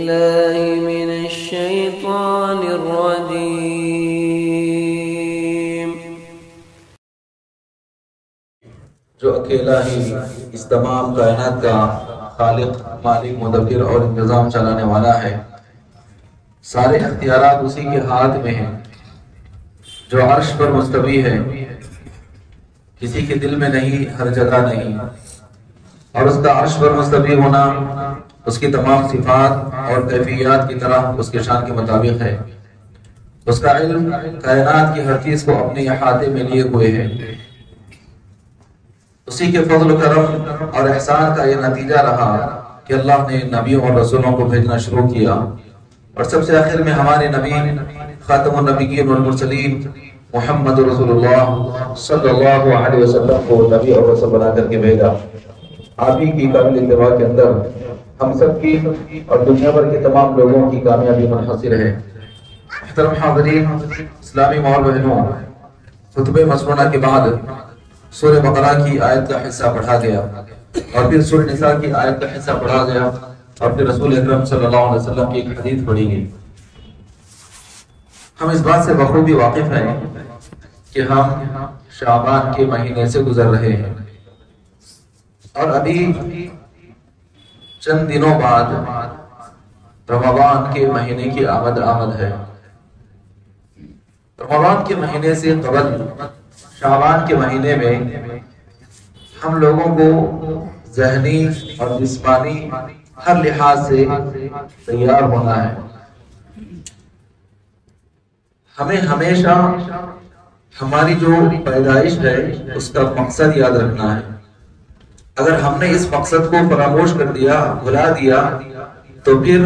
بالله من الشيطان الرجيم جو اکیلا ہی اس تمام کائنات کا خالق، مالک، مدبر اور انتظام چلانے والا ہے۔ سارے اختیارات اسی کے ہاتھ میں ہیں، جو عرش پر مستوی ہے، کسی کے دل میں نہیں، ہر جگہ نہیں، اور اس کا عرش پر مستوی ہونا اس کی تمام صفات اور کیفیات کی طرح اس کے شان کے مطابق ہے۔ اس کا علم کائنات کی ہر چیز کو اپنے احاطے میں لیے ہوئے ہے۔ اسی کے فضل و کرم اور احسان کا یہ نتیجہ رہا کہ اللہ نے نبیوں اور رسولوں کو بھیجنا شروع کیا، اور سب سے آخر میں ہمارے نبی خاتم النبیین والمرسلین محمد رسول اللہ صلی اللہ علیہ وسلم کو نبی اور رسول بنا کر کے بھیجا۔ آپ ہی کی قابل اتباع کے اندر ہم سب کی اور دنیا بھر کے تمام لوگوں کی کامیابی منحصر ہے۔ محترم حاضرین، اسلامی ماں اور بہنوں، خطبہ مسنونہ کے بعد سورہ بقرہ کی آیت کا حصہ پڑھا گیا، اور پھر سورہ نساء کی آیت کا حصہ پڑھا گیا، اور پھر رسول اکرم صلی اللہ علیہ وسلم کی ایک حدیث پڑھی گئی۔ ہم اس بات سے بخوبی واقف ہیں کہ ہم شعبان کے مہینے سے گزر رہے ہیں، اور ابھی چند دنوں بعد رمضان کے مہینے کی آمد ہے۔ رمضان کے مہینے سے قبل شعبان کے مہینے میں ہم لوگوں کو ذہنی اور جسمانی ہر لحاظ سے تیار ہونا ہے۔ ہمیں ہمیشہ ہماری جو پیدائش ہے اس کا مقصد یاد رکھنا ہے۔ اگر ہم نے اس مقصد کو فراموش کر دیا، بھلا دیا، تو پھر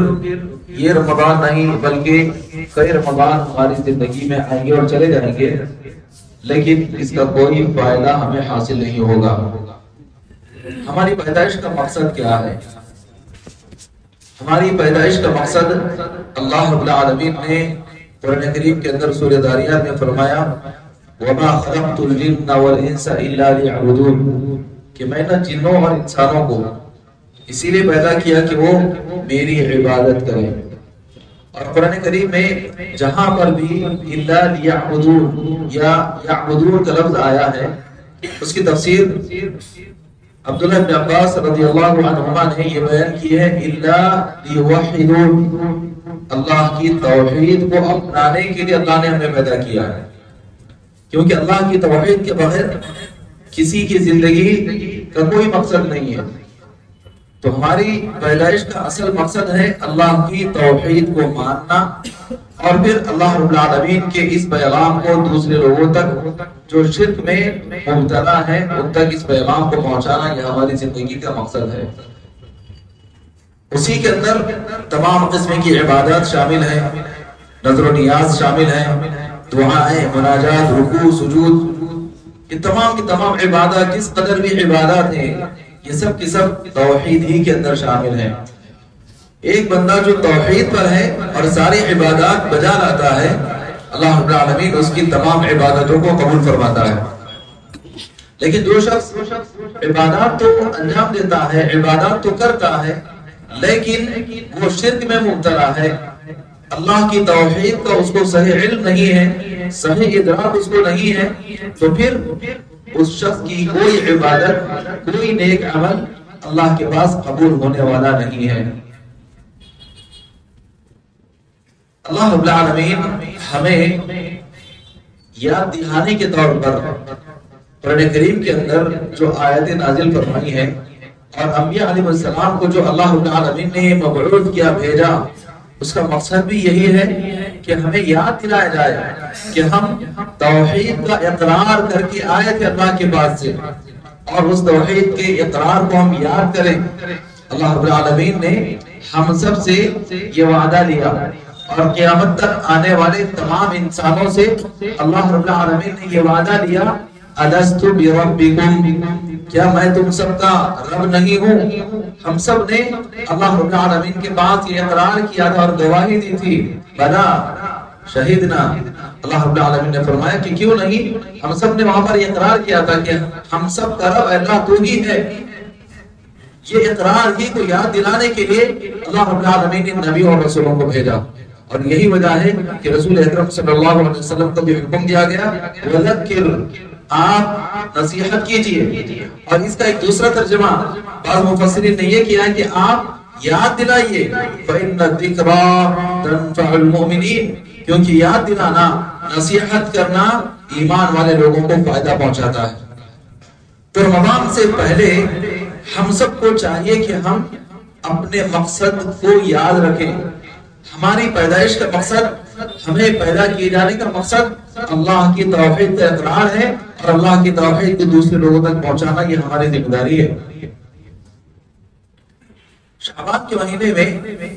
یہ رمضان نہیں بلکہ کئی رمضان ہماری زندگی میں آئیں گے اور چلے جائیں گے، لیکن اس کا کوئی فائدہ ہمیں حاصل نہیں ہوگا۔ ہماری پیدائش کا مقصد کیا ہے؟ ہماری پیدائش کا مقصد اللہ رب العالمین نے قرآن کریم کے اندر سورہ ذاریات میں فرمایا وَمَا خَلَقْتُ الْجِنَّ وَالْإِنسَ إِلَّا لِيَعْبُدُونَ، کہ میں نے جنوں اور انسانوں کو اسی لیے پیدا کیا کہ وہ میری عبادت کریں۔ اور قرآن کریم میں جہاں پر بھی الا لیعبدون یا یعبدون کا لفظ آیا ہے، اس کی تفسیر عبداللہ بن عباس رضی اللہ عنہما نے یہ بیان کی ہے الا لیوحدون، اللہ کی توحید کو اپنانے کے لیے اللہ نے ہمیں پیدا کیا ہے، کیونکہ اللہ کی توحید کے بغیر کسی کی زندگی کا کوئی مقصد نہیں ہے۔ تو ہماری پیدائش کا اصل مقصد ہے اللہ کی توحید کو ماننا، اور پھر اللہ رب العالمین کے اس پیغام کو دوسرے لوگوں تک جو شرک میں مبتلا ہے ان تک اس پیغام کو پہنچانا، یہ ہماری زندگی کا مقصد ہے۔ اسی کے اندر تمام قسم کی عبادات شامل ہیں، نظر و نیاز شامل ہیں، دعائیں، مناجات، رکوع، سجود، یہ تمام کی تمام عبادات جس قدر بھی عبادات ہیں یہ سب کی سب توحید ہی کے اندر شامل ہیں۔ ایک بندہ جو توحید پر ہے اور ساری عبادات بجا لاتا ہے، اللہ رب العالمین اس کی تمام عبادتوں کو قبول فرماتا ہے۔ لیکن جو شخص عبادات تو انجام دیتا ہے، عبادات تو کرتا ہے، لیکن وہ شرک میں مبتلا ہے، اللہ کی توحید کا اس کو صحیح علم نہیں ہے، صحیح ادراک اس کو نہیں ہے، تو پھر اس شخص کی کوئی عبادت، کوئی نیک عمل اللہ کے پاس قبول ہونے والا نہیں ہے۔ اللہ رب العالمین ہمیں یاد دہانے کے طور پر قرآن کریم کے اندر جو آیتیں نازل فرمائی ہیں، اور انبیاء علیہ السلام کو جو اللہ رب العالمین نے مبعوث کیا، بھیجا، اس کا مقصد بھی یہی ہے کہ ہمیں یاد دلایا جائے کہ ہم توحید کا اقرار کر کے آئے تھے اللہ کے پاس سے، اور اس توحید کے اقرار کو ہم یاد کریں۔ اللہ رب العالمین نے ہم سب سے یہ وعدہ لیا، اور قیامت تک آنے والے تمام انسانوں سے اللہ رب العالمین نے یہ وعدہ لیا الست بربکم، کیا میں تم سب کا رب نہیں ہوں؟ ہم سب نے اللہ رب العالمین کے پاس یہ اقرار کیا تھا اور گواہی دی تھی بلا شہیدنا۔ اللہ رب العالمین نے فرمایا کہ کیوں نہیں، ہم سب نے وہاں پر یہ اقرار کیا تھا کہ ہم سب کا رب اللہ تو ہی ہے۔ یہ اقرار ہی کو یاد دلانے کے لیے اللہ رب العالمین نے نبی اور رسولوں کو بھیجا، اور یہی وجہ ہے کہ رسول اکرم صلی اللہ علیہ وسلم کو بھی حکم دیا گیا وذکر، آپ نصیحت کیجئے۔ اور اس کا ایک دوسرا ترجمہ بعض مفسرین نے یہ کیا ہے کہ آپ یاد دلائیے، فإن الذکریٰ تنفع المؤمنین، کیونکہ یاد دلانا، نصیحت کرنا ایمان والے لوگوں کو فائدہ پہنچاتا ہے۔ تو رمضان سے پہلے ہم سب کو چاہیے کہ ہم اپنے مقصد کو یاد رکھیں۔ ہماری پیدائش کا مقصد، ہمیں پیدا کیے جانے کا مقصد اللہ کی توحید کا اقرار ہے، اور اللہ کی توحید کو دوسرے لوگوں تک پہنچانا یہ ہماری ذمہ داری ہے۔ شعبان کے مہینے میں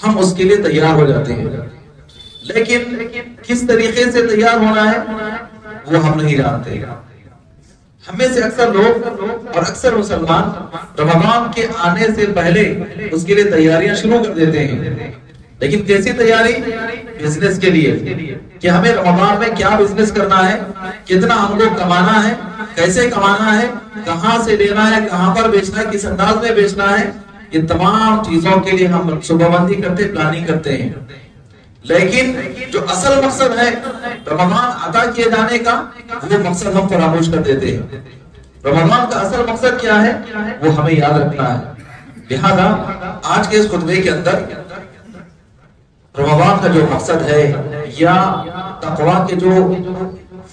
ہم اس کے لیے تیار ہو جاتے ہیں، لیکن کس طریقے سے تیار ہونا ہے وہ ہم نہیں جانتے۔ ہمیں سے اکثر لوگ اور اکثر مسلمان رمضان کے آنے سے پہلے اس کے لیے تیاریاں شروع کر دیتے ہیں، لیکن کیسی تیاری؟ بزنس کے لیے، کہ ہمیں رمضان میں کیا بزنس کرنا ہے، کتنا ہم کو کمانا ہے، کیسے کمانا ہے، کہاں سے لینا ہے، کہاں پر بیچنا ہے، کس انداز میں بیچنا ہے، یہ تمام چیزوں کے لیے ہم منصوبہ بندی کرتے، پلاننگ کرتے ہیں۔ لیکن جو اصل مقصد ہے رمضان عطا کیے جانے کا، وہ مقصد ہم فراموش کر دیتے ہیں۔ رمضان کا اصل مقصد کیا ہے وہ ہمیں یاد رکھنا ہے۔ لہذا آج کے اس خطبے کے اندر رمضان کا جو مقصد ہے یا تقویٰ کے جو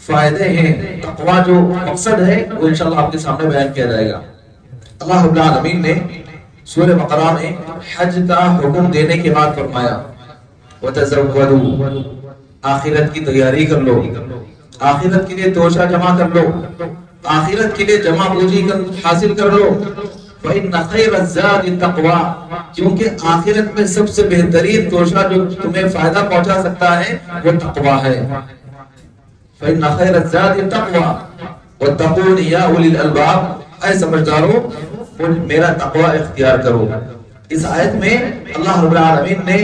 فائدے ہیں، تقویٰ جو مقصد ہے، وہ انشاءاللہ آپ کے سامنے بیان کیا جائے گا۔ اللہ رب العالمین نے سورہ بقرہ میں حج کا حکم دینے کے بعد فرمایا وَتَزَوَّدُوا، آخرت کی تیاری کر لو، آخرت کے لیے توشہ جمع کر لو، آخرت کے لیے جمع پوجی حاصل کر لو۔ فَإِنَّ خَيْرَ الزَّادِ التَّقْوَىٰ، کیونکہ آخرت میں سب سے بہترین توشہ جو تمہیں فائدہ پہنچا سکتا ہے وہ تقویٰ ہے۔ فَإِنَّ خَيْرَ الزَّادِ التَّقْوَىٰ وَاتَّقُونِ يَا أُولِي الْأَلْبَابِ، اے سمجھدارو میرا تقویٰ اختیار کرو۔ اس آیت میں اللہ رب العالمین نے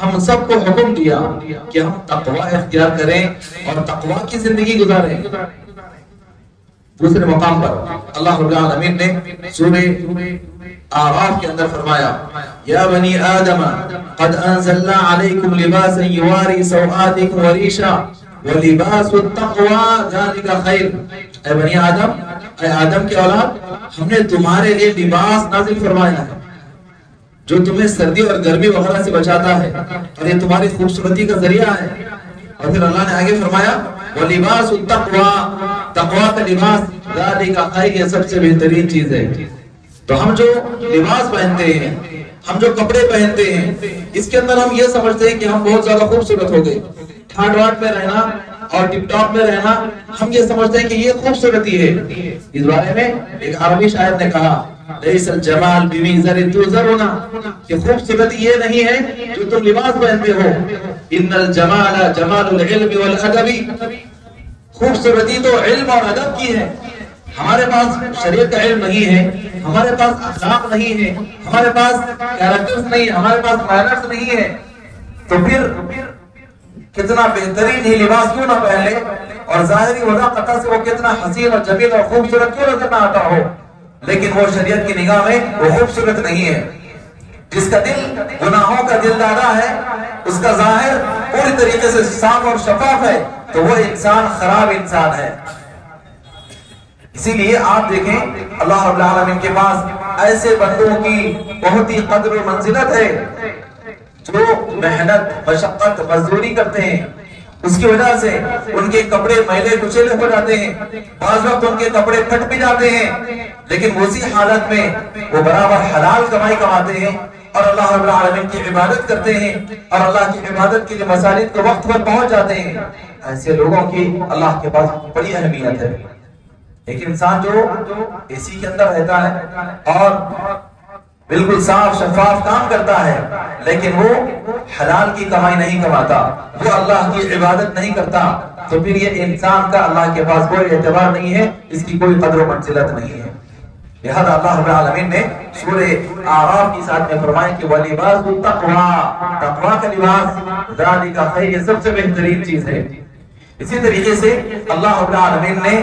ہم سب کو حکم دیا کہ ہم تقویٰ اختیار کریں اور تقویٰ کی زندگی گزاریں۔ دوسرے مقام پر اللہ رب العالمین نے سورہ اعراف کے اندر فرمایا یا بنی آدم قد انزلنا علیکم لباسا یواری سوآتکم وریشا ولباس التقوی ذالک خیر، اے بنی آدم، اے آدم کے اولاد، ہم نے تمہارے لیے لباس نازل فرمایا ہے جو تمہیں سردی اور گرمی وغیرہ سے بچاتا ہے، اور یہ تمہاری خوبصورتی کا ذریعہ ہے۔ اور پھر اللہ نے آگے فرمایا وَلِبَاسُ التَّقْوَىٰ، تقویٰ کا لباس ذَلِکَ خَیْرٌ، یہ سب سے بہترین چیز ہے۔ تو ہم جو لباس پہنتے ہیں، ہم جو کپڑے پہنتے ہیں، اس کے اندر ہم یہ سمجھتے ہیں کہ ہم بہت زیادہ خوبصورت ہو گئے۔ ٹھاٹ واٹ میں رہنا اور ٹپ ٹاپ میں رہنا، ہم یہ سمجھتے ہیں کہ یہ خوبصورتی ہے۔ اس بارے میں ایک عربی شاعر نے کہا لیس الجمال بمیزر تزرنا، کہ خوبصورتی یہ نہیں ہے جو تم لباس پہنتے ہو، ان الجمال جمال العلم والادب، خوبصورتی تو علم اور ادب کی ہے۔ ہمارے پاس شریعت کا علم نہیں ہے، ہمارے پاس اخلاق نہیں ہے، ہمارے پاس کیریکٹرز نہیں ہے، ہمارے پاس مینرز نہیں ہے، تو پھر کتنا بہترین ہی لباس کیوں نہ پہن لے، اور ظاہری وضاحت سے وہ کتنا حسین اور جمیل اور خوبصورت کیوں نظر نہ آتا ہو، لیکن وہ شریعت کی نگاہ میں وہ خوبصورت نہیں ہے۔ جس کا دل گناہوں کا دل دادا ہے، اس کا ظاہر پوری طریقے سے صاف اور شفاف ہے، تو وہ انسان خراب انسان ہے۔ اسی لیے آپ دیکھیں اللہ رب العالمین کے پاس ایسے بندوں کی بہت ہی قدر و منزلت ہے جو محنت، مشقت، مزدوری کرتے ہیں، اس کی وجہ سے ان کے کپڑے میلے کچیلے ہو جاتے ہیں، بعض وقت ان کے کپڑے پھٹ بھی جاتے ہیں، لیکن اسی حالت میں وہ برابر حلال کمائی کماتے ہیں اور اللہ رب العالمین کی عبادت کرتے ہیں، اور اللہ کی عبادت کے لیے مساجد کو وقت پر پہنچ جاتے ہیں۔ ایسے لوگوں کی اللہ کے پاس بڑی اہمیت ہے۔ ایک انسان جو اے سی کے اندر رہتا ہے اور بالکل صاف شفاف کام کرتا ہے، لیکن وہ حلال کی کمائی نہیں کماتا، وہ اللہ کی عبادت نہیں کرتا، تو پھر یہ انسان کا اللہ کے پاس کوئی اعتبار نہیں ہے، اس کی کوئی قدر و منزلت نہیں ہے۔ لہذا اللہ رب العالمین نے سورہ اعراف کی ساتھ میں فرمایا کہ وَلِبَاسُ التَّقْوَىٰ، تقویٰ کا لباس ذَلِکَ خَیْرٌ، یہ سب سے بہترین چیز ہے۔ اسی طریقے سے اللہ رب العالمین نے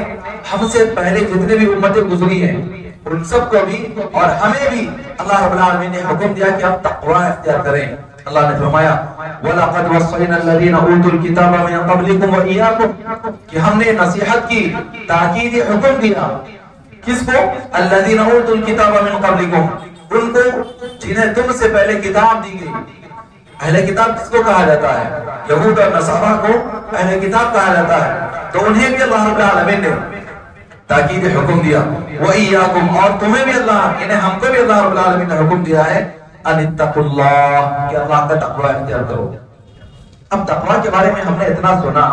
ہم سے پہلے جتنے بھی امتیں گزری ہیں ان سب کو بھی اور ہمیں بھی اللہ رب العالمین نے حکم دیا کہ ہم تقوی اختیار کریں۔ اللہ نے فرمایا وَلَقَدْ وَصَّيْنَا الَّذِينَ أُوتُوا الْكِتَابَ مِن قَبْلِكُمْ وَإِيَّاكُمْ، کہ ہم نے نصیحت کی، تاکید حکم دیا کس کو؟ الَّذِينَ أُوتُوا الْكِتَابَ مِن قَبْلِكُمْ، ان کو جنہیں تم سے پہلے کتاب دی گئی۔ اہل کتاب کس کو کہا جاتا ہے؟ یہود اور نصارہ کو اہل کتاب کہا جاتا ہے، تو انہیں بھی اللہ رب العالمین نے تاکید حکم دیا۔ وَإِيَّاكُمْ، اور تمہیں بھی اللہ، یعنی ہم کو بھی اللہ رب العالمین نے حکم دیا ہے ان اتقوا اللہ، کہ اللہ کا تقوی اختیار کرو۔ اب تقوی کے بارے میں ہم نے اتنا سنا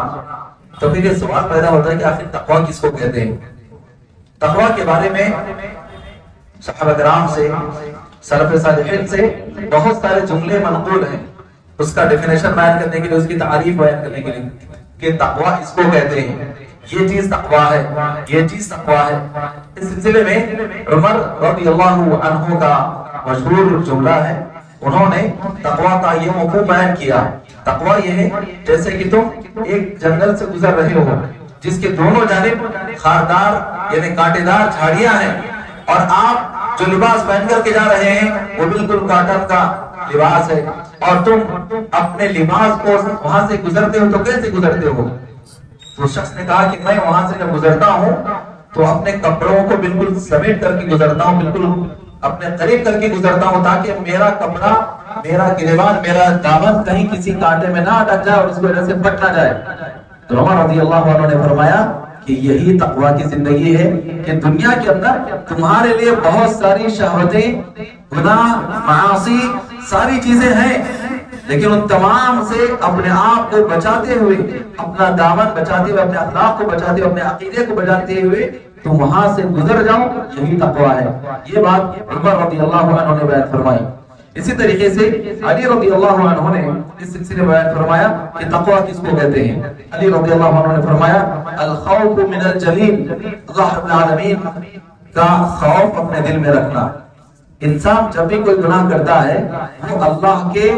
تو پھر یہ سوال پیدا ہوتا ہے کہ آخر تقوی کس کو کہتے ہیں؟ تقوی کے بارے میں صحابہ کرام سے، سلف صالحین سے بہت سارے جملے منقول ہیں اس کا ڈیفینیشن بیان کرنے کے لیے، اس کی تعریف بیان کرنے کے لیے کہ تقوی اس کو کہتے ہیں، یہ چیز تقوی ہے، یہ چیز تقوی ہے۔ اس سلسلے میں عمر رضی اللہ عنہ کا مشہور جملہ ہے، انہوں نے تقوی کا یہ مفہوم بیان کیا۔ تقوی یہ ہے جیسے کہ تم ایک جنگل سے گزر رہے ہو جس کے دونوں جانب خاردار یعنی کانٹے دار جھاڑیاں ہیں، اور آپ جو لباس پہن کر کے جا رہے ہیں وہ بالکل کاٹن کا لباس ہے، اور تم اپنے لباس کو وہاں سے گزرتے ہو تو کیسے گزرتے ہو؟ تو شخص نے کہا کہ میں وہاں سے جب گزرتا ہوں تو اپنے کپڑوں کو بالکل سمیٹ کر کے گزرتا ہوں، بالکل اپنے قریب کر کے گزرتا ہوں تاکہ میرا کپڑا، میرا گریبان، میرا دامن کہیں کسی کانٹے میں نہ اٹک جائے اور اس کی وجہ سے پھٹ نہ جائے۔ تو عمر رضی اللہ عنہ نے فرمایا کہ یہی تقوی کی زندگی ہے کہ دنیا کے اندر تمہارے لیے بہت ساری شہوتیں، گناہ، معاصی، ساری چیزیں ہیں، لیکن ان تمام سے اپنے آپ کو بچاتے ہوئے، اپنا دامن بچاتے ہوئے، اپنے اخلاق کو بچاتے ہوئے، اپنے عقیدے کو بچاتے ہوئے تم وہاں سے گزر جاؤ، یہی تقوی ہے۔ یہ بات عمر رضی اللہ عنہ نے بیان فرمائی۔ اسی طریقے سے علی رضی اللہ عنہ نے اس سلسلے میں بیان فرمایا کہ تقوی کس کو کہتے ہیں۔ علی رضی اللہ عنہ نے فرمایا الخوف من الجلیل، اللہ رب العالمین کا خوف اپنے دل میں رکھنا۔ انسان جب بھی کوئی گناہ کرتا ہے وہ اللہ کے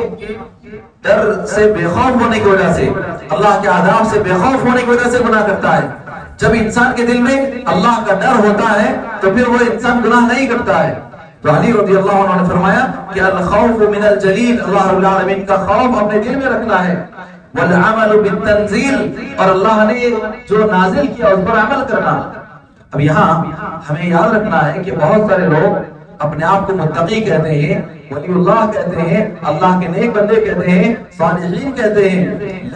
ڈر سے بے خوف ہونے کی وجہ سے، اللہ کے عذاب سے بے خوف ہونے کی وجہ سے گناہ کرتا ہے۔ جب انسان کے دل میں اللہ کا ڈر ہوتا ہے تو پھر وہ انسان گناہ نہیں کرتا ہے۔ تو علی رضی اللہ عنہ نے فرمایا کہ الخوف من الجلیل، اللہ رب العالمین کا خوف اپنے دل میں رکھنا ہے، والعمل بالتنزیل، اور اللہ نے جو نازل کیا اس پر عمل کرنا۔ اب یہاں ہمیں یاد رکھنا ہے کہ بہت سارے لوگ اپنے آپ کو متقی کہتے ہیں، ولی اللہ کہتے ہیں، اللہ کے نیک بندے کہتے ہیں، صالحین کہتے ہیں،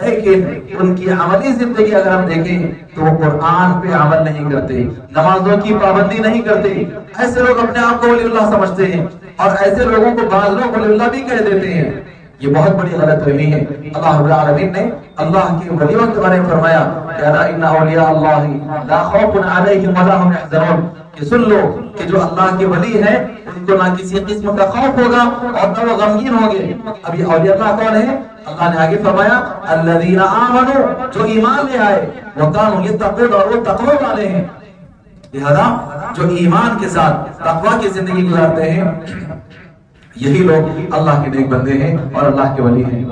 لیکن ان کی عملی زندگی اگر ہم دیکھیں تو وہ قرآن پہ عمل نہیں کرتے، نمازوں کی پابندی نہیں کرتے۔ ایسے لوگ اپنے آپ کو ولی اللہ سمجھتے ہیں اور ایسے لوگوں کو بعض لوگ ولی اللہ بھی کہہ دیتے ہیں۔ یہ بہت بڑی غلط فہمی ہے۔ اللہ رب العالمین نے اللہ کے ولیوں کے بارے میں فرمایا کہ ان اولیاء اللہ لا خوف علیہم ولا هم يحزنون، کہ سن لو کہ جو اللہ کے ولی ہیں ان کو نہ کسی قسم کا خوف ہوگا اور نہ وہ غمگین ہوں گے۔ اب یہ اولیاء اللہ کون ہے؟ اللہ نے آگے فرمایا الذین آمنوا، جو ایمان لے آئے، وکانوا یتقون، اور وہ تقوی والے ہیں۔ لہذا جو ایمان کے ساتھ تقوی کی زندگی گزارتے ہیں یہی لوگ اللہ کے نیک بندے ہیں اور اللہ کے ولی ہیں۔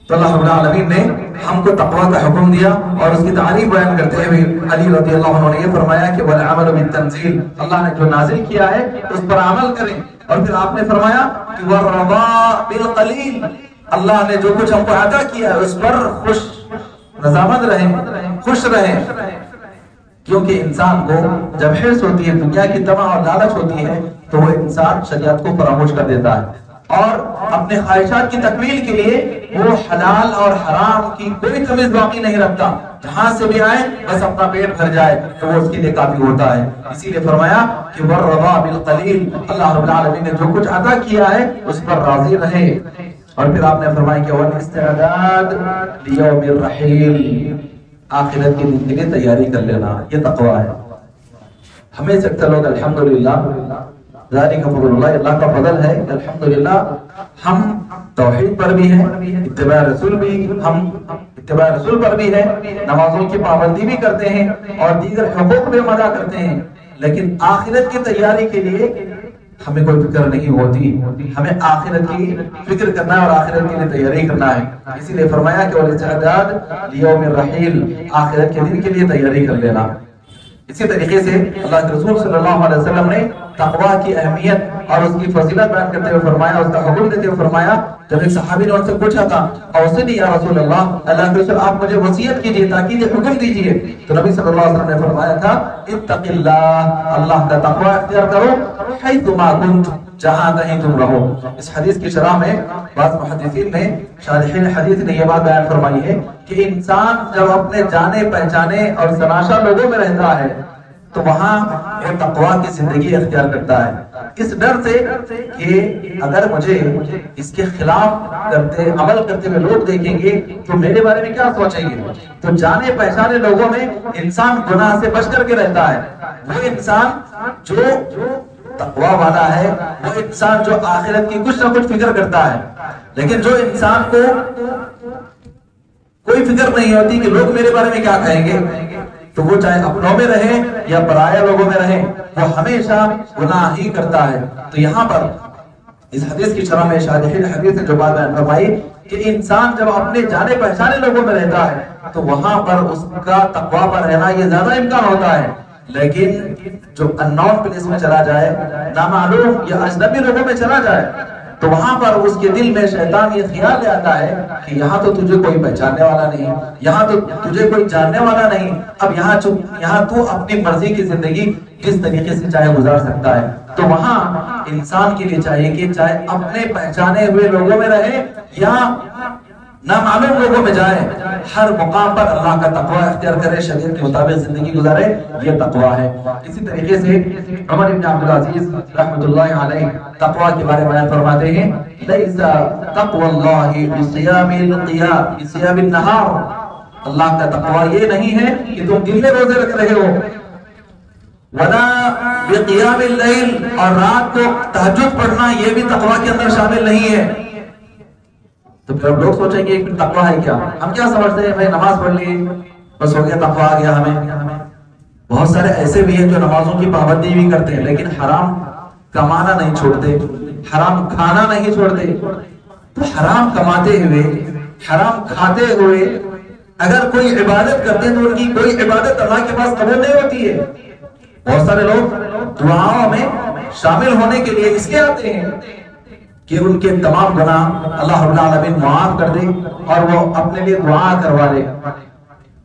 تو اللہ رب العالمین نے ہم کو تقوی کا حکم دیا اور اس کی تعریف بیان کرتے ہوئے علی رضی اللہ عنہ نے یہ فرمایا کہ والعمل بالتنزیل، اللہ نے جو نازل کیا ہے اس پر عمل کریں۔ اور پھر آپ نے فرمایا کہ والرضا بالقلیل، اللہ نے جو کچھ ہم کو عطا کیا ہے اس پر خوش رضامند رہیں، خوش رہیں، کیونکہ انسان کو جب حرص ہوتی ہے، دنیا کی طمع اور لالچ ہوتی ہے تو وہ انسان شریعت کو فراموش کر دیتا ہے اور اپنے خواہشات کی تکمیل کے لیے وہ حلال اور حرام کی کوئی تمیز باقی نہیں رکھتا، جہاں سے بھی آئے بس اپنا پیٹ بھر جائے تو وہ اس کے لیے کافی ہوتا ہے۔ اسی لیے فرمایا کہ والرضا بالقلیل، اللہ رب العالمین نے جو کچھ عطا کیا ہے اس پر راضی رہے۔ اور پھر آپ نے فرمایا کہ والاستعداد لیوم الرحیل، آخرت کے دن کے لیے تیاری کر لینا، یہ تقوی ہے۔ ہمیں سے اکثر لوگ الحمدللہ، ذالک فضل اللہ، اللہ کا فضل ہے کہ الحمدللہ ہم توحید پر بھی ہیں، اتباع رسول بھی، ہم اتباع رسول پر بھی ہے، نمازوں کی پابندی بھی کرتے ہیں اور دیگر حقوق بھی ادا کرتے ہیں، لیکن آخرت کی تیاری کے لیے ہمیں کوئی فکر نہیں ہوتی۔ ہمیں آخرت کی فکر کرنا ہے اور آخرت کے لیے تیاری کرنا ہے۔ اسی لیے فرمایا کہ والاستعداد لیوم الرحیل، آخرت کے دن کے لیے تیاری کر لینا۔ اسی طریقے سے اللہ کے رسول صلی اللہ علیہ وسلم نے تقوی کی اہمیت اور اس کی فضیلت بیان کرتے ہوئے فرمایا، اس کا حکم دیتے ہوئے فرمایا، جب ایک صحابی نے ان سے پوچھا تھا اوصنی یا رسول اللہ کے رسول آپ مجھے وصیت کیجیے، تاکید حکم دیجیے، تو نبی صلی اللہ علیہ وسلم نے فرمایا تھا اتق اللہ، اللہ کا تقوی اختیار کرو، حیثما کنت، جہاں کہیں تم رہو۔ اس حدیث کی شرح میں بعض محدثین نے، شارحین حدیث نے یہ بات بیان فرمائی ہے کہ انسان جب اپنے جانے پہچانے اور سراشا لوگوں میں رہتا ہے تو وہاں وہ تقوی کی زندگی اختیار کرتا ہے، اس ڈر سے کہ اگر مجھے اس کے خلاف عمل کرتے ہوئے لوگ دیکھیں گے تو میرے بارے میں کیا سوچیں گے۔ تو جانے پہچانے لوگوں میں انسان گناہ سے بچ کر کے رہتا ہے۔ وہ انسان جو تقوی والا ہے، وہ انسان جو آخرت کی کچھ نہ کچھ فکر کرتا ہے، لیکن جو انسان کو کوئی فکر نہیں ہوتی کہ لوگ میرے بارے میں کیا کہیں گے، تو وہ چاہے اپنوں میں رہے یا پرائے لوگوں میں رہے، وہ ہمیشہ گناہ ہی کرتا ہے۔ تو یہاں پر اس حدیث کی شرح میں شارحین حدیث نے جو بات بیان فرمائی کہ انسان جب اپنے جانے پہچانے لوگوں میں رہتا ہے تو وہاں پر اس کا تقوی پر رہنا یہ زیادہ امکان ہوتا ہے، لیکن جو اننون پلیس میں چلا جائے، نامعلوم یا اجنبی لوگوں میں چلا جائے، تو وہاں پر اس کے دل میں شیطان یہ خیال لے آتا ہے کہ یہاں تو تجھے کوئی پہچاننے والا نہیں، یہاں تو تجھے کوئی جاننے والا نہیں، اب یہاں تو اپنی مرضی کی زندگی کس طریقے سے چاہے گزار سکتا ہے۔ تو وہاں انسان کے لیے چاہیے کہ چاہے اپنے پہچانے ہوئے لوگوں میں رہے یا نامعلوم لوگوں میں جائے، ہر مقام پر اللہ کا تقوی اختیار کرے، شریعت کے مطابق زندگی گزارے، یہ تقوی ہے۔ اسی طریقے سے عمر بن عبدالعزیز رحمۃ اللہ علیہ تقوی کے بارے میں بیان فرماتے ہیں، لیس تقوی اللہ بصیام النہار، اللہ کا تقوی یہ نہیں ہے کہ تم دن میں روزے رکھ رہے ہو، ولا بقیام اللیل، اور رات کو تہجد پڑھنا یہ بھی تقوی کے اندر شامل نہیں ہے۔ تو پھر اب لوگ سوچیں گے کہ تقوی ہے کیا؟ ہم کیا سمجھتے ہیں بھائی نماز پڑھ لی بس ہو گیا، تقوی آ گیا ہمیں۔ بہت سارے ایسے بھی ہیں جو نمازوں کی پابندی بھی کرتے ہیں لیکن حرام کمانا نہیں چھوڑتے، حرام کھانا نہیں چھوڑتے۔ تو حرام کماتے ہوئے، حرام کھاتے ہوئے اگر کوئی عبادت کرتے ہیں تو ان کی کوئی عبادت اللہ کے پاس قبول نہیں ہوتی ہے۔ بہت سارے لوگ دعاؤں میں شامل ہونے کے لیے اس لیے آتے ہیں کہ ان کے تمام گناہ اللہ رب العالمین معاف کر دے اور وہ اپنے لیے دعا کروا لے۔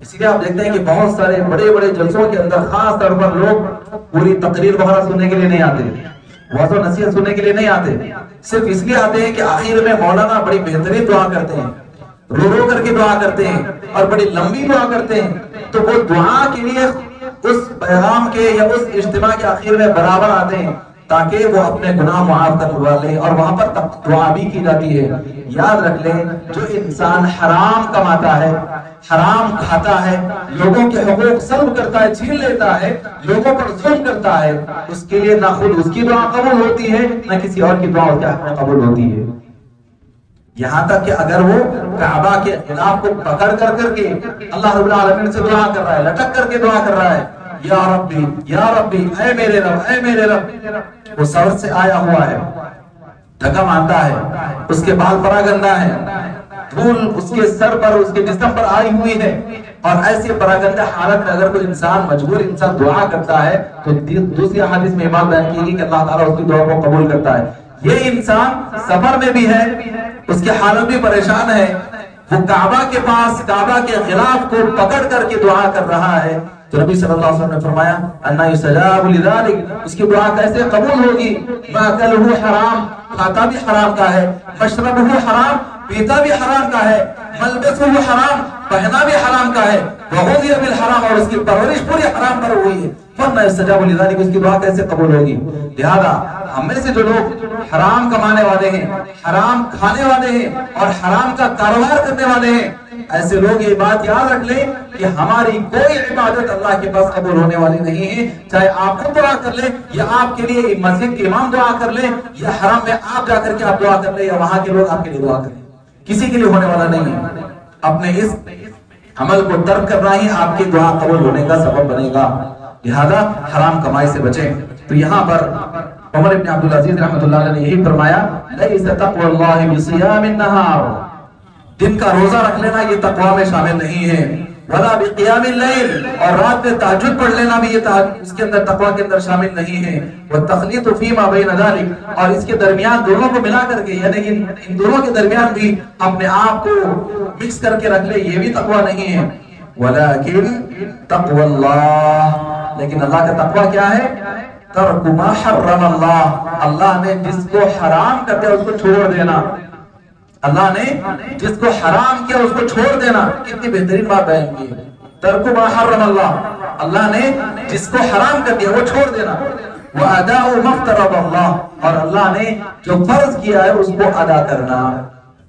اسی لیے آپ دیکھتے ہیں کہ بہت سارے بڑے بڑے جلسوں کے اندر خاص طور پر لوگ پوری تقریر وغیرہ سننے کے لیے نہیں آتے، وعظ و نصیحت سننے کے لیے نہیں آتے، صرف اس لیے آتے ہیں کہ آخر میں مولانا بڑی بہترین دعا کرتے ہیں، رو رو کر کے دعا کرتے ہیں اور بڑی لمبی دعا کرتے ہیں۔ تو وہ دعا کے لیے اس پیغام کے یا اس اجتماع کے آخر میں برابر آتے ہیں تاکہ وہ اپنے گناہ معاف کروا لیں، اور وہاں پر دعا بھی کی جاتی ہے۔ یاد رکھ لیں، جو انسان حرام کماتا ہے، حرام کھاتا ہے، لوگوں کے حقوق سلب کرتا ہے، چھین لیتا ہے، لوگوں پر ظلم کرتا ہے، اس کے لیے نہ خود اس کی دعا قبول ہوتی ہے نہ کسی اور کی دعا اس کے حق میں قبول ہوتی ہے۔ یہاں تک کہ اگر وہ کعبہ کے خلاف کو پکڑ کر کے اللہ رب العالمین سے دعا کر رہا ہے، لٹک کر کے دعا کر رہا ہے، یا ربی یا ربی، اے میرے رب اے میرے رب، وہ سر سے آیا ہوا ہے، ڈھکا مانتا ہے، اس کے بال پراگندہ ہے، دھول اس کے سر پر اس کے جسم پر آئی ہوئی ہے، اور ایسی پراگندہ حالت میں اگر کوئی انسان مجبور انسان دعا کرتا ہے تو دوسری حدیث میں بات بیان کی گئی کہ اللہ تعالیٰ اس کی دعا کو قبول کرتا ہے۔ یہ انسان سفر میں بھی ہے، اس کی حالت بھی پریشان ہے، وہ کعبہ کے پاس کعبہ کے خلاف کو پکڑ کر کے دعا کر رہا ہے، تو نبی صلی اللہ علیہ وسلم نے فرمایا انا یستجاب لذلک، اس کی دعا کیسے قبول ہوگی؟ ماکلہ حرام، کھاتا بھی حرام کا ہے، مشربہ حرام، پیتا بھی حرام کا ہے، ملبسہ حرام، پہنا بھی حرام کا ہے، وغذی بالحرام، اور اس کی پرورش پوری حرام پر ہوئی ہے، فانا یستجاب لذلک، اس کی دعا کیسے قبول ہوگی؟ لہذا ہم میں سے جو لوگ حرام کمانے والے ہیں، حرام کھانے والے ہیں اور حرام کا کاروبار کرنے والے ہیں، ایسے لوگ یہ بات یاد رکھ لیں کہ ہماری کوئی عبادت اللہ کے پاس قبول ہونے والی نہیں ہے، چاہے آپ خود دعا کر لیں یا آپ کے لیے مسجد کے امام دعا کر لیں یا حرم میں آپ جا کر کے آپ دعا کر لیں یا وہاں کے لوگ آپ کے لیے دعا کریں، کسی کے لیے ہونے والا نہیں ہے۔ اپنے اس عمل کو ترک کرنا ہی آپ کی دعا قبول ہونے کا سبب بنے گا، لہذا حرام کمائی سے بچیں۔ تو یہاں پر عمر بن عبدالعزیز رحمۃ اللہ علیہ نے یہی فرمایا، لیس تقوی اللہ بصیام النہار، دن کا روزہ رکھ لینا یہ تقوی میں شامل نہیں ہے، ولا بقیام اللیل، اور رات میں تہجد پڑھ لینا بھی یہ اس کے اندر تقوی کے اندر شامل نہیں ہے. والتخلیط فیما بین ذلک، اور اس کے درمیان دونوں کو ملا کر کے، یعنی ان دونوں کے درمیان بھی اپنے آپ کو مکس کر کے رکھ لے، یہ بھی تقوی نہیں ہے. ولیکن تقوی اللہ، لیکن اللہ کا تقوی کیا ہے؟ ترک ما حرم اللہ، اللہ نے جس کو حرام کر دیا اس کو چھوڑ دینا. اللہ نے جس کو حرام کیا اس کو چھوڑ دینا. کتنی بہترین بات بیان کی ہے. ترک ما حرم اللہ، اللہ نے جس کو حرام کر دیا وہ چھوڑ دینا. وَأَدَاءُ مَا افْتَرَضَ اللَّهُ، اور اللہ نے جو فرض کیا ہے اس کو ادا کرنا.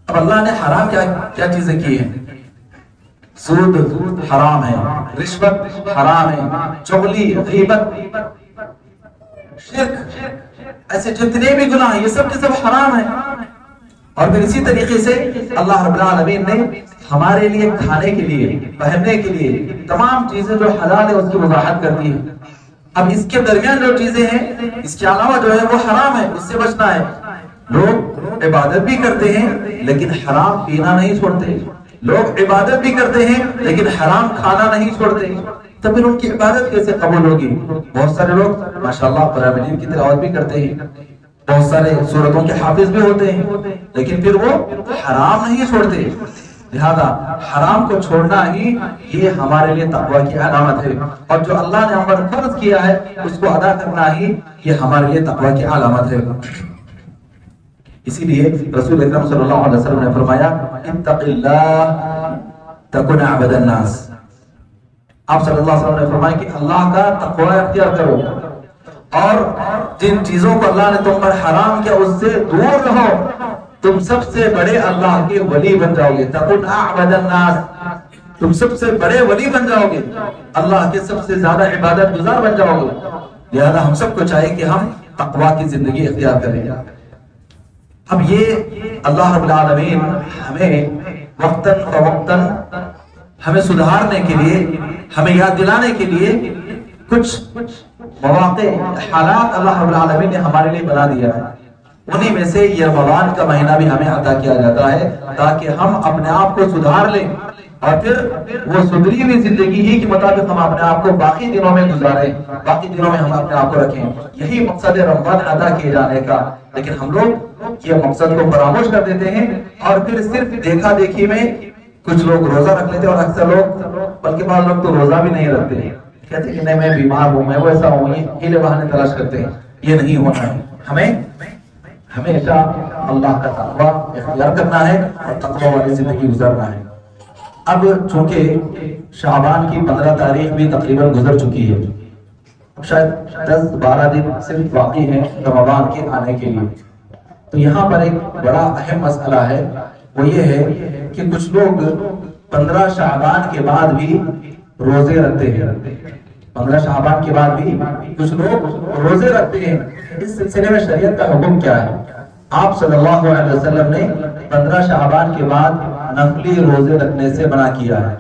اب اللہ نے حرام کیا چیزیں کی ہیں؟ سود حرام ہے، رشوت حرام ہے، چغلی، غیبت، شرک، ایسے جتنے بھی گناہ ہیں یہ سب کے سب حرام ہیں. اور پھر اسی طریقے سے اللہ رب العالمین نے ہمارے لیے کھانے کے لیے، پہننے کے لیے تمام چیزیں جو حلال ہے اس کی وضاحت کر دی ہے. اب اس کے درمیان جو چیزیں ہیں اس کے علاوہ جو ہے وہ حرام ہے، اس سے بچنا ہے. لوگ عبادت بھی کرتے ہیں لیکن حرام پینا نہیں چھوڑتے، لوگ عبادت بھی کرتے ہیں لیکن حرام کھانا نہیں چھوڑتے، تو پھر ان کی عبادت کیسے قبول ہوگی؟ بہت سارے لوگ ماشاءاللہ قرآن مجید کی تلاوت بھی کرتے ہیں، بہت سارے سورتوں کے حافظ بھی ہوتے ہیں، لیکن پھر وہ حرام نہیں چھوڑتے. لہذا حرام کو چھوڑنا ہی یہ ہمارے لیے تقوی کی علامت ہے، اور جو اللہ نے ہم پر فرض کیا ہے اس کو ادا کرنا ہی یہ ہمارے لیے تقوی کی علامت ہے. اسی لیے رسول اکرم صلی اللہ علیہ وسلم نے فرمایا اتق اللہ تکن عبد الناس. آپ صلی اللہ علیہ وسلم نے فرمایا کہ اللہ کا تقوی اختیار کرو، اور جن چیزوں کو اللہ نے تم پر حرام کیا اس سے دور رہو، تم سب سے بڑے اللہ کے ولی بن جاؤ گے. تکن اعبد الناس، تم سب سے بڑے ولی بن جاؤ گے، اللہ کے سب سے زیادہ عبادت گزار بن جاؤ گے. لہذا ہم سب کو چاہیے کہ ہم تقوی کی زندگی اختیار کریں. اب یہ اللہ رب العالمین ہمیں وقتاً فوقتاً ہمیں سدھارنے کے لیے، ہمیں یاد دلانے کے لیے کچھ مواقع، حالات اللہ رب العالمین نے ہمارے لیے بنا دیا ہے. انہی میں سے یہ رمضان کا مہینہ بھی ہمیں عطا کیا جاتا ہے تاکہ ہم اپنے آپ کو سدھار لیں، اور پھر وہ سدھری ہوئی زندگی ہی کے مطابق ہم اپنے آپ کو باقی دنوں میں گزاریں، باقی دنوں میں ہم اپنے آپ کو رکھیں. یہی مقصد ہے رمضان ادا کیے جانے کا. لیکن ہم لوگ یہ مقصد کو فراموش کر دیتے ہیں، اور پھر صرف دیکھا دیکھی میں کچھ لوگ روزہ رکھ لیتے ہیں، اور اکثر لوگ، بلکہ بعض لوگ تو روزہ بھی نہیں رکھتے ہیں، کہتے ہیں کہ نہیں میں بیمار ہوں، میں ویسا ہوں، یہ ہیلے بہانے تلاش کرتے ہیں. یہ نہیں ہونا ہے. ہمیں ہمیشہ اللہ کا تقوی اختیار کرنا ہے اور تقوی والی زندگی گزارنا ہے. اب چونکہ شعبان کی 15 تاریخ بھی تقریباً گزر چکی ہے، شاید 10-12 دن صرف باقی ہیں رمضان کے آنے کے لیے. تو یہاں پر ایک بڑا اہم مسئلہ ہے، وہ یہ ہے کہ کچھ لوگ 15 شعبان کے بعد بھی روزے رکھتے ہیں. 15 شعبان کے بعد بھی کچھ لوگ روزے رکھتے ہیں. اس سلسلے میں شریعت کا حکم کیا ہے؟ آپ صلی اللہ علیہ وسلم نے 15 شعبان کے بعد نفلی روزے رکھنے سے منع کیا ہے.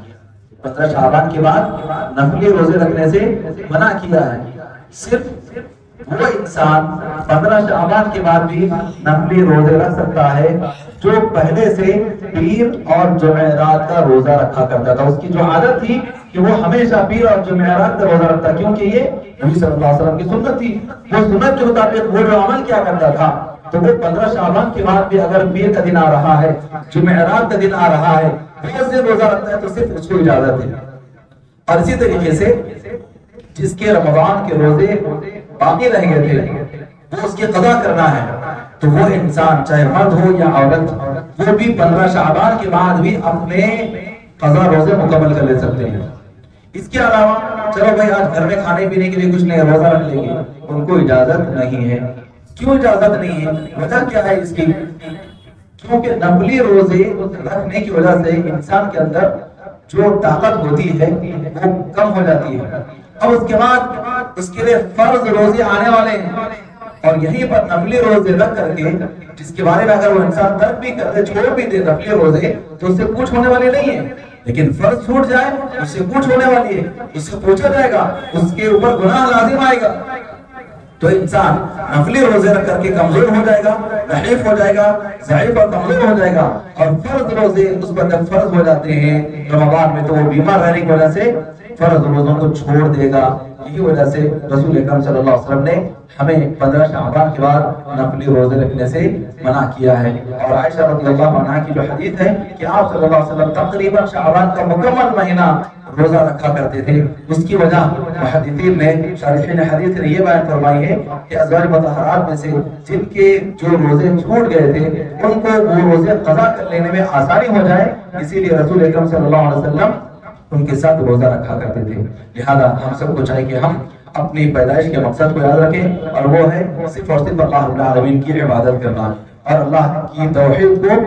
15 شعبان کے بعد نفلی روزے رکھنے سے منع کیا ہے. صرف وہ انسان 15 شعبان کے بعد بھی نفلی روزے رکھ سکتا ہے جو پہلے سے پیر اور جمعرات کا روزہ رکھا کرتا تھا. اس کی جو عادت تھی کہ وہ ہمیشہ پیر اور جمعرات کا روزہ رکھتا، کیونکہ یہ نبی صلی اللہ علیہ وسلم کی سنت تھی. وہ سنت کے مطابق وہ جو عمل کیا کرتا تھا، تو وہ 15 شعبان کے بعد بھی اگر پیر کا دن آ رہا ہے، جمعرات کا دن آ رہا ہے، وہ سے روزہ رکھتا ہے تو صرف اس کو اجازت ہے. اور اسی طریقے سے جس کے رمضان کے روزے باقی رہ گئے تھے وہ اس کی قضا کرنا ہے، تو وہ انسان چاہے مرد ہو یا عورت، وہ بھی 15 شعبان کے بعد بھی اپنے قضا روزے مکمل کر لے سکتے ہیں. اس کے علاوہ چلو بھائی آج گھر میں کھانے پینے کے لیے کچھ نہیں، روزہ رکھ لیں گے، ان کو اجازت نہیں ہے. کیوں اجازت نہیں ہے؟ وجہ کیا ہے اس کی؟ کیونکہ نفلی روزے رکھنے کی وجہ سے انسان کے اندر جو طاقت ہوتی ہے وہ کم ہو جاتی ہے، اور اس کے بعد اس کے لیے فرض روزے آنے والے ہیں، اور یہیں پر نفلی روزے رکھ کر کے جس کے بارے میں اگر وہ انسان ترک بھی کر دے، چھوڑ بھی دے نفلی روزے، تو اس سے کچھ ہونے والے نہیں ہے. لیکن فرض چھوٹ جائے اس سے کچھ ہونے والی ہے، اس سے پوچھا جائے گا، اس کے اوپر گناہ لازم آئے گا. تو انسان نفلی روزے رکھ کر کے کمزور ہو جائے گا، ضعیف ہو جائے گا، ضعیف اور کمزور ہو جائے گا، اور فرض روزے اس پر جب فرض ہو جاتے ہیں رمضان میں تو وہ بیمار رہنے کی وجہ سے فرض روزوں کو چھوڑ دے گا۔ یہی وجہ سے رسول اکرم صلی اللہ علیہ وسلم نے ہمیں 15 شعبان کے بعد نفلی روزے رکھنے سے منع کیا ہے۔ اور عائشہ رضی اللہ عنہا کی جو حدیث ہے کہ آپ صلی اللہ علیہ وسلم تقریباً شعبان کا مکمل مہینہ روزہ رکھا کرتے تھے۔ اس کی وجہ محدثین نے، شارحین حدیث نے یہ بیان فرمائی ہے کہ ازواج مطہرات میں سے جن کے جو روزے چھوٹ گئے تھے ان کو وہ روزے قضا کر لینے میں آسانی ہو جائے، اسی لیے رسول اکرم صلی اللہ علیہ وسلم ان کے ساتھ روزہ رکھا کرتے تھے۔ لہذا ہم سب کو چاہیے کہ ہم اپنی پیدائش کے مقصد کو یاد رکھیں، اور وہ ہے صرف اور صرف اللہ رب العالمین کی عبادت کرنا اور اللہ کی توحید کو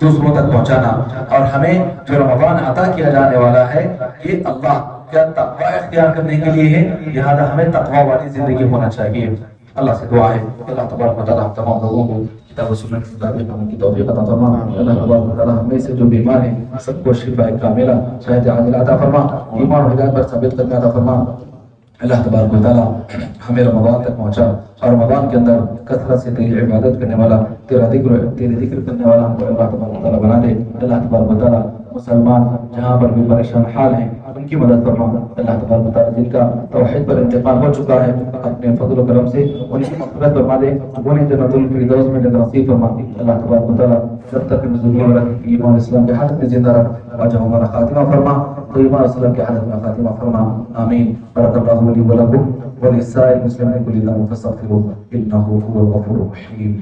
دوسروں تک پہنچانا۔ اور ہمیں جو رمضان عطا کیا جانے والا ہے یہ اللہ کا تقوی اختیار کرنے کے لیے ہے، لہذا ہمیں تقوی والی زندگی ہونا چاہیے۔ اللہ سے دعا ہے کہ اللہ تبارک و تعالیٰ ہم تمام لوگوں کو کتاب و سنت کے مطابق عمل کی توفیق عطا فرما۔ اللہ تبارک و تعالیٰ ہم میں سے جو بیمار ہیں سب کو شفا کاملہ صحت عاجلہ عطا فرما، ایمان و ہدایت پر ثابت قدمی عطا فرما۔ اللہ تبارک و تعالیٰ ہمیں رمضان تک پہنچا اور رمضان کے اندر کثرت سے تیری عبادت کرنے والا، تیرے ذکر کرنے والا ہم کو اللہ تبارک و تعالیٰ بنا دے۔ اللہ تبارک و تعالیٰ مسلمان جہاں پر بھی پریشان حال ہیں ان کی مدد فرما۔ اللہ تبارک و تعالیٰ جن کا توحید پر انتقال ہو چکا ہے اپنے فضل و کرم سے ان کی مغفرت فرما دے، انہیں جنت الفردوس میں جگہ نصیب فرما۔ اللہ تبارک و تعالیٰ جب تک زندگی میں رکھ ایمان اسلام کے حالت میں زندہ رکھ، اور جب ہمارا خاتمہ فرما تو ایمان اسلام کے حالت میں خاتمہ فرما۔ آمین۔ بارک اللہ لی ولکم ولسائر المسلمین کل ذنب فاستغفروه انه هو الغفور الرحیم۔